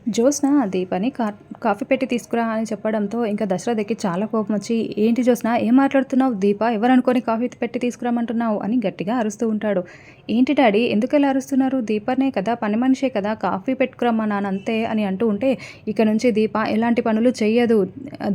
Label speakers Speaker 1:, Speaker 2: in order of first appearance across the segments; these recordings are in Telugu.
Speaker 1: జ్యోత్స్న దీపని కాఫీ పెట్టి తీసుకురా అని చెప్పడంతో ఇంకా దశరథకి చాలా కోపం వచ్చి, ఏంటి జ్యోత్స్న ఏం మాట్లాడుతున్నావు? దీప ఎవరనుకొని కాఫీ పెట్టి తీసుకురామంటున్నావు అని గట్టిగా అరుస్తూ ఉంటాడు. ఏంటి డాడీ ఎందుకలా అరుస్తున్నారు? దీపనే కదా, పని మనిషే కదా, కాఫీ పెట్టుకురమ్మా నాన్న అంతే అని అంటూ ఉంటే, ఇక నుంచి దీప ఎలాంటి పనులు చెయ్యదు,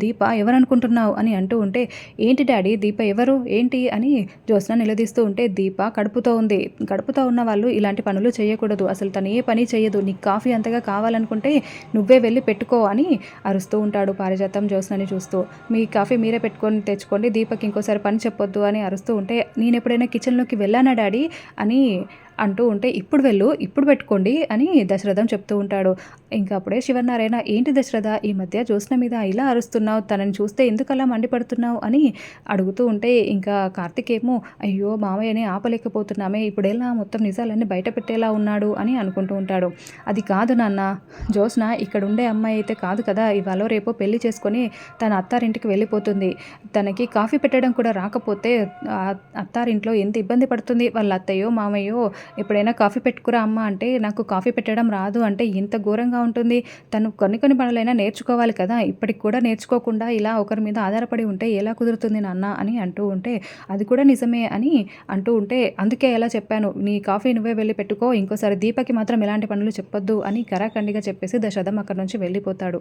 Speaker 1: దీప ఎవరనుకుంటున్నావు అని అంటూ ఉంటే, ఏంటి డాడీ దీప ఎవరు ఏంటి అని జ్యోత్స్న నిలదీస్తూ ఉంటే, దీప కడుపుతో ఉంది, కడుపుతో ఉన్న వాళ్ళు ఇలాంటి పనులు చేయకూడదు, అసలు తను ఏ పని చెయ్యదు, నీకు కాఫీ అంతగా కావాలనుకుంటే నువ్వే వెళ్ళి పెట్టుకో అని అరుస్తూ ఉంటాడు పారిజాతం జ్యోత్స్నని చూస్తూ. మీ కాఫీ మీరే పెట్టుకొని తెచ్చుకోండి, దీపక్ ఇంకోసారి పని చెప్పొద్దు అని అరుస్తూ ఉంటే, నేను ఎప్పుడైనా కిచెన్లోకి వెళ్ళానా డాడీ అని అంటూ ఉంటే, ఇప్పుడు వెళ్ళు ఇప్పుడు పెట్టుకోండి అని దశరథం చెప్తూ ఉంటాడు. ఇంకా అప్పుడే శివనారాయణ, ఏంటి దశరథ ఈ మధ్య జ్యోత్స్న మీద ఇలా అరుస్తున్నావు, తనని చూస్తే ఎందుకు అలా మండిపడుతున్నావు అని అడుగుతూ ఉంటే, ఇంకా కార్తిక్ ఏమో, అయ్యో మామయ్యని ఆపలేకపోతున్నామే, ఇప్పుడు ఎలా మొత్తం నిజాలన్నీ బయట పెట్టేలా ఉన్నాడు అని అనుకుంటూ ఉంటాడు. అది కాదు నాన్న, జ్యోత్స్న ఇక్కడ ఉండే అమ్మాయి అయితే కాదు కదా, ఇవాళ రేపో పెళ్లి చేసుకొని తన అత్తారింటికి వెళ్ళిపోతుంది, తనకి కాఫీ పెట్టడం కూడా రాకపోతే అత్తారింట్లో ఎంత ఇబ్బంది పడుతుంది, వాళ్ళ అత్తయ్యో మామయ్యో ఎప్పుడైనా కాఫీ పెట్టుకురా అమ్మ అంటే, నాకు కాఫీ పెట్టడం రాదు అంటే ఎంత ఘోరంగా ఉంటుంది, తను కొన్ని కొన్ని పనులైనా నేర్చుకోవాలి కదా, ఇప్పటికి కూడా నేర్చుకోకుండా ఇలా ఒకరి మీద ఆధారపడి ఉంటే ఎలా కుదురుతుంది నాన్న అని అంటూ ఉంటే, అది కూడా నిజమే అని అంటూ ఉంటే, అందుకే ఎలా చెప్పాను, నీ కాఫీ నువ్వే వెళ్ళి పెట్టుకో, ఇంకోసారి దీపకి మాత్రం ఎలాంటి పనులు చెప్పొద్దు అని కరాఖండిగా చెప్పేసి దశరథం అక్కడి నుంచి వెళ్ళిపోతాడు.